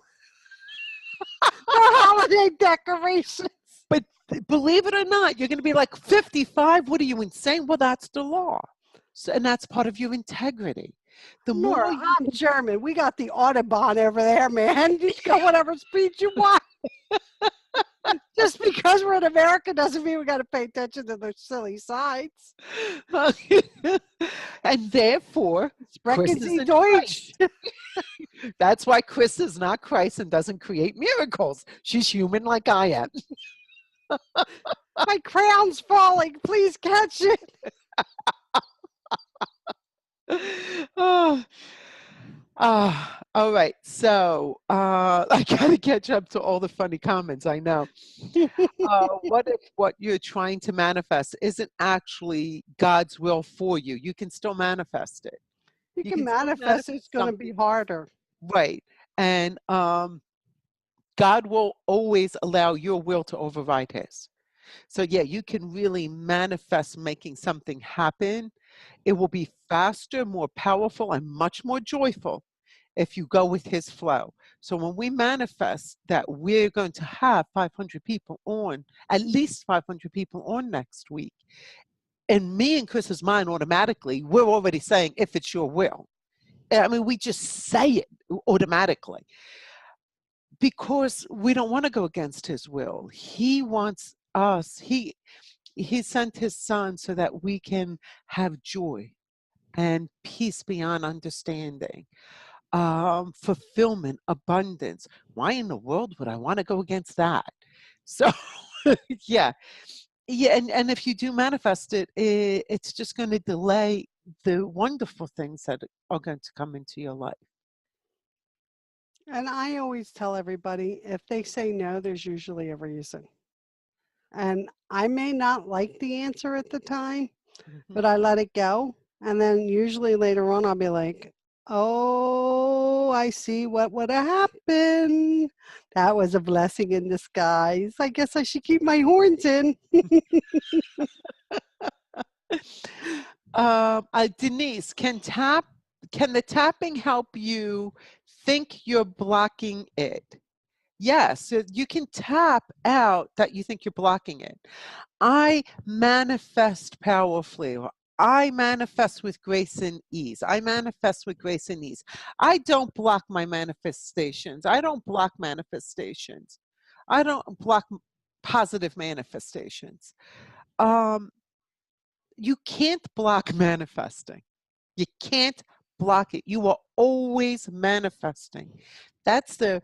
They're holiday decorations. But believe it or not, you're going to be like 55. What are you, insane? Well, that's the law. So, and that's part of your integrity. The Nora, more you, I'm German. We got the Autobahn over there, man. You go whatever speed you want. Just because we're in America doesn't mean we got to pay attention to those silly signs. and therefore, Chris Sprechen Sie isn't Deutsch. Christ. That's why Chris is not Christ and doesn't create miracles. She's human like I am. My crown's falling. Please catch it. Oh, all right. So I got to catch up to all the funny comments. I know. What if what you're trying to manifest isn't actually God's will for you? You can still manifest it. You You can can still manifest. It's going to something. be harder. Right. And God will always allow your will to override his. So yeah, you can really manifest making something happen. It will be faster, more powerful, and much more joyful if you go with his flow. So when we manifest that we're going to have 500 people on, at least 500 people on next week, in me and Chris's mind automatically, we're already saying, if it's your will. I mean, we just say it automatically because we don't want to go against his will. He wants us, he sent his son so that we can have joy and peace beyond understanding, fulfillment, abundance. Why in the world would I want to go against that? So yeah, and if you do manifest it, it's just going to delay the wonderful things that are going to come into your life. And I always tell everybody, if they say no, there's usually a reason. And I may not like the answer at the time, but I let it go. And then usually later on, I'll be like, oh, I see what would have happened. That was a blessing in disguise. I guess I should keep my horns in. Denise, can the tapping help you think you're blocking it? Yes, you can tap out that you think you're blocking it. I manifest powerfully. I manifest with grace and ease. I manifest with grace and ease. I don't block my manifestations. I don't block manifestations. I don't block positive manifestations. You can't block manifesting. You can't block it. You are always manifesting. That's the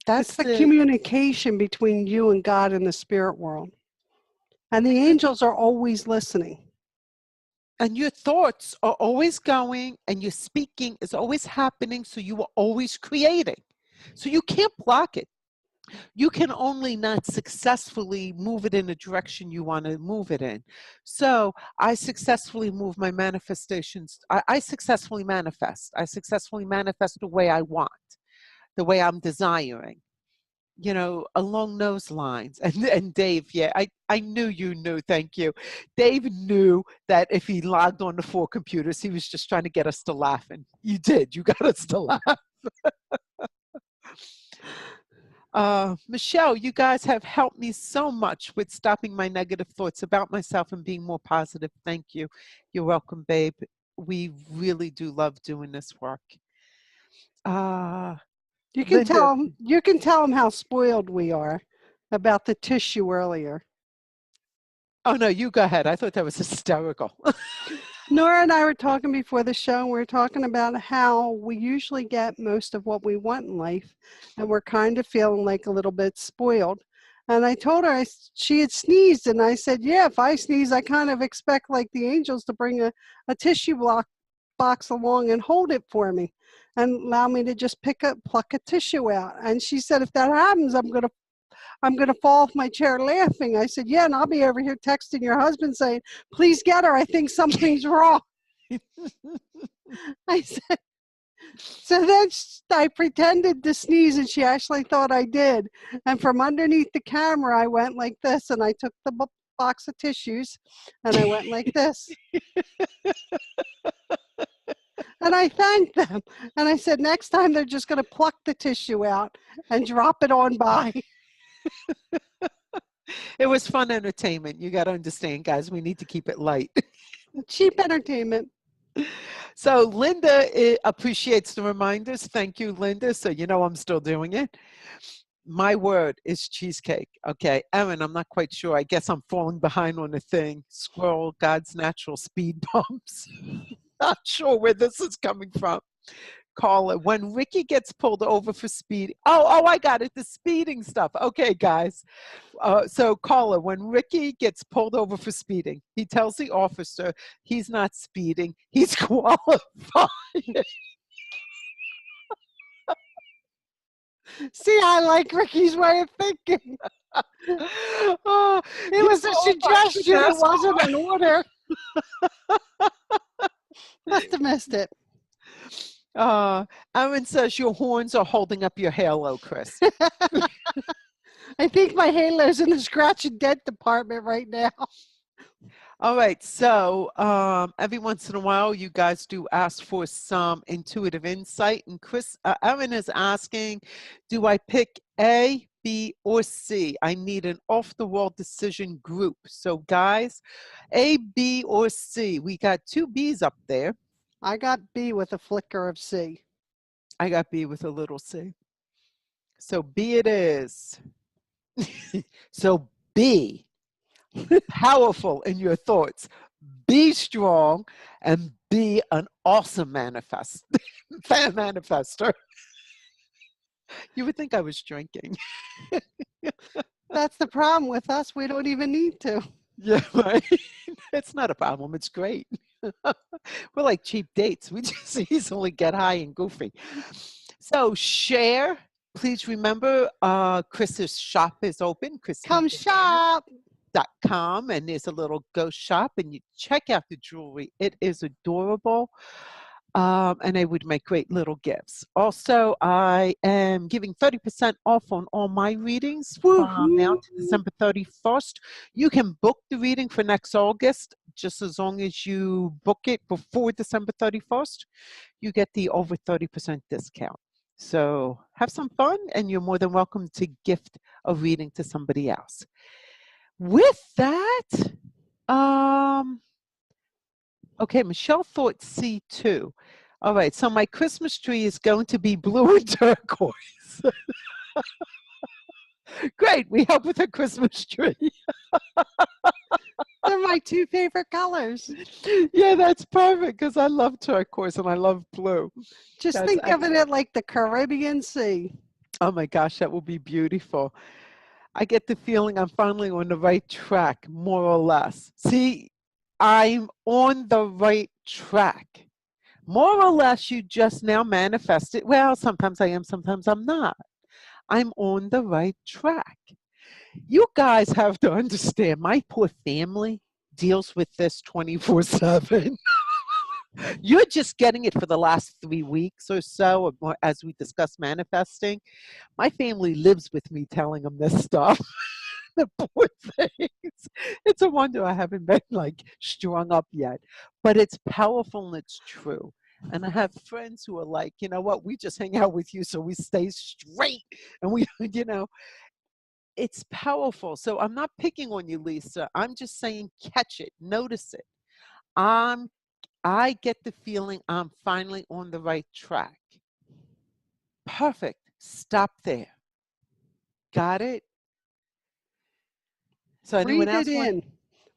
Communication between you and God in the spirit world. And the angels are always listening. And your thoughts are always going and your speaking is always happening. So you are always creating. So you can't block it. You can only not successfully move it in the direction you want to move it in. So I successfully move my manifestations. I successfully manifest. I successfully manifest the way I want, the way I'm desiring, along those lines. And Dave, yeah, I knew you knew, thank you. Dave knew that if he logged on to 4 computers, he was just trying to get us to laugh. And you did, you got us to laugh. Michelle, you guys have helped me so much with stopping my negative thoughts about myself and being more positive. Thank you. You're welcome, babe. We really do love doing this work. You can tell them how spoiled we are about the tissue earlier. Oh no, you go ahead. I thought that was hysterical. Nora and I were talking before the show, and we were talking about how we usually get most of what we want in life, and we're kind of feeling like a little bit spoiled. And I told her she had sneezed, and I said, yeah, if I sneeze, I kind of expect like the angels to bring a tissue box along and hold it for me and allow me to just pluck a tissue out. And she said, if that happens, I'm gonna fall off my chair laughing. I said, yeah, and I'll be over here texting your husband saying, please get her. I think something's wrong. I said, so then I pretended to sneeze and she actually thought I did. And from underneath the camera, I went like this and I took the box of tissues and I went like this. And I thanked them. And I said, next time they're just going to pluck the tissue out and drop it on by. It was fun entertainment. You got to understand, guys, we need to keep it light. Cheap entertainment. So Linda appreciates the reminders. Thank you, Linda. So you know I'm still doing it. My word is cheesecake. Okay, Erin, I'm not quite sure. I guess I'm falling behind on the thing. Squirrel, God's natural speed bumps. Not sure where this is coming from. Carla, when Ricky gets pulled over for speeding. Oh, I got it. The speeding stuff. Okay, guys. So Carla, when Ricky gets pulled over for speeding, he tells the officer he's not speeding. He's qualified. See, I like Ricky's way of thinking. Oh, It was a suggestion. It wasn't an order. Must have missed it. Aaron says your horns are holding up your halo, Chris. I think my halo's in the scratch and dent department right now. All right, so every once in a while, you guys do ask for some intuitive insight. And Aaron is asking, do I pick A, B, or C? I need an off-the-wall decision group. So guys, A, B, or C? We got two B's up there. I got B with a flicker of C. I got B with a little C. So B it is. So B, powerful in your thoughts. Be strong and be an awesome manifester. You would think I was drinking. That's the problem with us. We don't even need to. Yeah, right. It's not a problem. It's great. We're like cheap dates. We just easily get high and goofy. So share. Please remember, Chris's shop is open. Come shop. .com, and there's a little ghost shop, and you check out the jewelry. It is adorable. And they would make great little gifts. Also, I am giving 30% off on all my readings from now to December 31st. You can book the reading for next August, just as long as you book it before December 31st, you get the over 30% discount. So have some fun, and you're more than welcome to gift a reading to somebody else. With that, okay, Michelle thought C2. All right, so my Christmas tree is going to be blue and turquoise. Great, we help with a Christmas tree. They're my two favorite colors. Yeah, that's perfect because I love turquoise and I love blue. Just think of it like the Caribbean Sea. Oh my gosh, that will be beautiful. I get the feeling I'm finally on the right track, more or less. See, I'm on the right track. More or less, you just now manifest it. Well, sometimes I am, sometimes I'm not. I'm on the right track. You guys have to understand, my poor family deals with this 24/7. You're just getting it for the last 3 weeks or so, or more, as we discuss manifesting. My family lives with me telling them this stuff. The poor things. It's a wonder I haven't been like strung up yet, but it's powerful and it's true. And I have friends who are like, you know what, we just hang out with you so we stay straight. And we, you know, it's powerful. So I'm not picking on you, Lisa. I'm just saying catch it, notice it. I get the feeling I'm finally on the right track. Perfect. Stop there. Got it? So anyone Breathe else it in.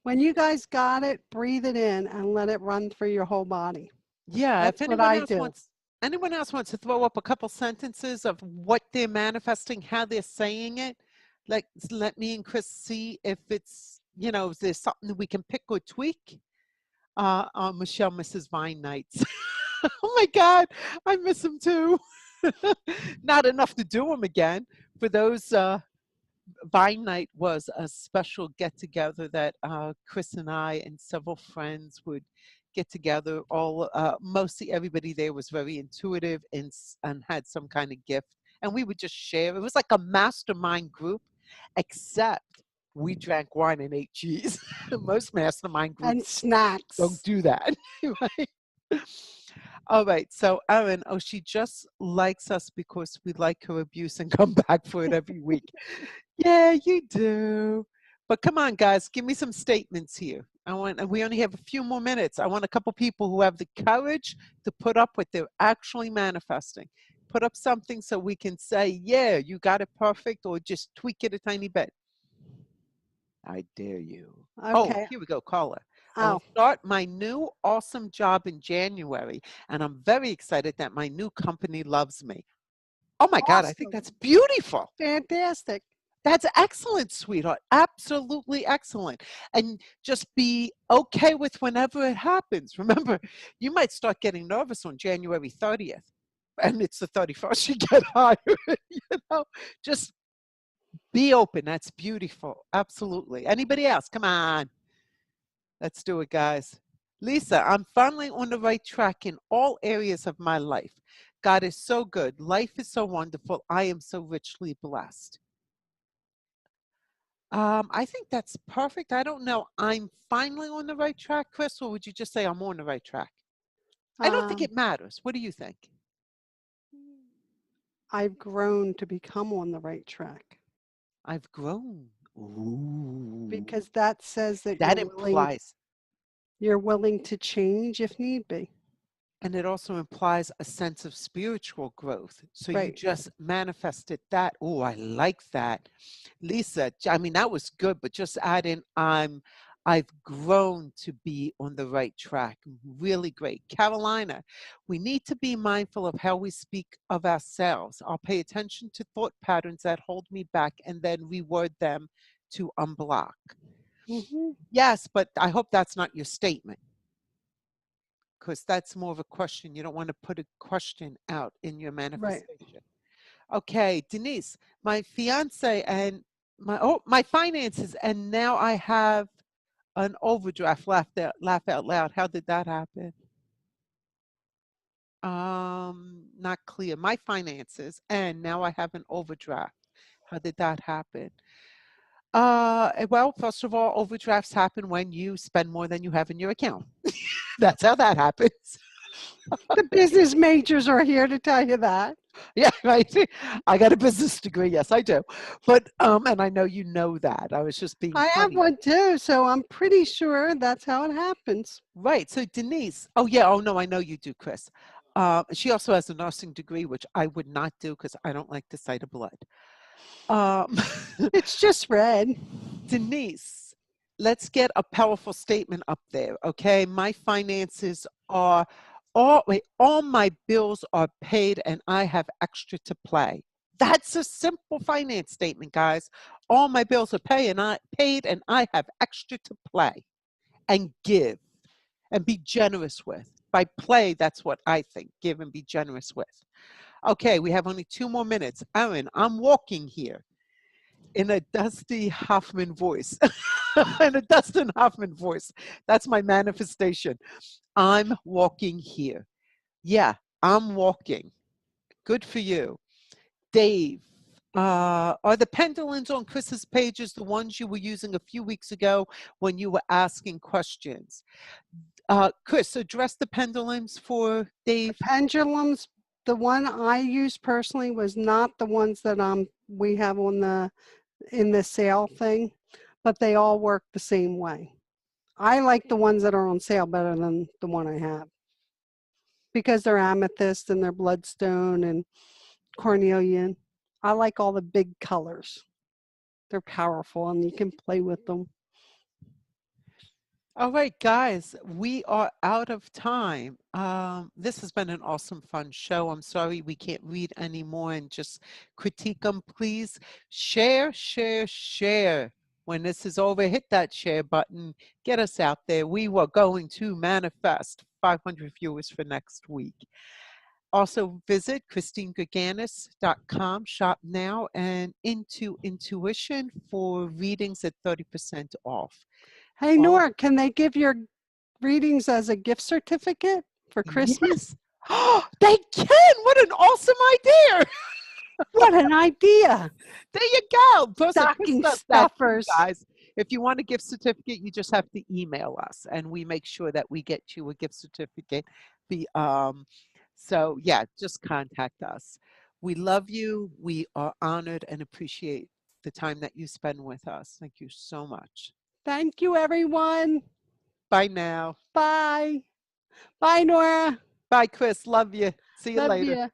When you guys got it, breathe it in and let it run through your whole body. Yeah, if That's what I do. anyone else wants to throw up a couple sentences of what they're manifesting, how they're saying it, like let me and Chris see if it's, if there's something that we can pick or tweak. Michelle misses Vine nights. Oh my God, I miss them too. Not enough to do them again. For those, Vine night was a special get together that Chris and I and several friends would get together. Mostly everybody there was very intuitive and had some kind of gift, and we would just share. It was like a mastermind group, except we drank wine and ate cheese. Most mastermind And groups don't snacks. do that, right? All right. So, Erin, she just likes us because we like her abuse and come back for it every week. Yeah, you do. But come on, guys, give me some statements here. And we only have a few more minutes. I want a couple people who have the courage to put up what they're actually manifesting. Put up something so we can say, yeah, you got it perfect, or just tweak it a tiny bit. I dare you. Oh, Okay. here we go, caller. I will Oh, start my new awesome job in January, and I'm very excited that my new company loves me. Oh my God, I think awesome. that's beautiful. Fantastic. That's excellent, sweetheart. Absolutely excellent. And just be okay with whenever it happens. Remember, you might start getting nervous on January 30th, and it's the 31st you get hired. Just be open. That's beautiful. Absolutely. Anybody else? Come on. Let's do it, guys. Lisa, I'm finally on the right track in all areas of my life. God is so good. Life is so wonderful. I am so richly blessed. I think that's perfect. I don't know. I'm finally on the right track, Chris, or would you just say I'm on the right track? I don't think Um, it matters. What do you think? I've grown to become on the right track I've grown. Ooh. because that says that That implies, you're willing to change if need be. and it also implies a sense of spiritual growth. So you Right. just manifested that. Oh, I like that. Lisa, I mean, that was good, but just add in, I've grown to be on the right track. Really great. Carolina, we need to be mindful of how we speak of ourselves. I'll pay attention to thought patterns that hold me back and then reword them to unblock. Hmm. Yes, but I hope that's not your statement, because that's more of a question. You don't want to put a question out in your Right. manifestation. Okay, Denise, my fiance and my finances, and now I have an overdraft. Laugh out loud. How did that happen? Not clear. My finances, and now I have an overdraft. How did that happen? Well, first of all, overdrafts happen when you spend more than you have in your account. That's how that happens. The business majors are here to tell you that. Yeah, right. I got a business degree. Yes, I do. But and I know you know that. I was just being I have funny. one too, so I'm pretty sure that's how it happens. Right. So Denise, oh yeah, oh no, I know you do, Chris. She also has a nursing degree, which I would not do because I don't like the sight of blood. Um, It's just red. Denise, let's get a powerful statement up there, okay? My finances are all my bills are paid and I have extra to play. That's a simple finance statement, guys. All my bills are paid and I have extra to play and give and be generous with. By play, that's what I think. Give and be generous with. Okay, we have only 2 more minutes. Aaron, I'm walking here in a Dusty Hoffman voice. In a Dustin Hoffman voice. That's my manifestation. I'm walking here. Yeah, I'm walking. Good for you. Dave, are the pendulums on Chris's pages the ones you were using a few weeks ago when you were asking questions? Chris, address the pendulums for The Dave. pendulums, the one I used personally was not the ones that we have on the in the sale thing, but they all work the same way. I like the ones that are on sale better than the one I have because they're amethyst and they're bloodstone and cornelian. I like all the big colors. They're powerful and you can play with them. All right, guys, we are out of time. This has been an awesome, fun show. I'm sorry we can't read anymore and just critique them. Please share, share, share. When this is over, hit that share button. Get us out there. We were going to manifest 500 viewers for next week. Also visit ChristineGurganus.com, shop now, and Into Intuition for readings at 30% off. Hey, All Nora, can they give your readings as a gift certificate for Christmas? Oh, they can! What an awesome idea! What an idea! There you go. Plus, Chris Stocking does that too, stuffers. guys. If you want a gift certificate, you just have to email us, and we make sure that we get you a gift certificate. Be so yeah, just contact us. We love you. We are honored and appreciate the time that you spend with us. Thank you so much. Thank you, everyone. Bye now. Bye. Bye, Nora. Bye, Chris. Love you. See you Love later. you.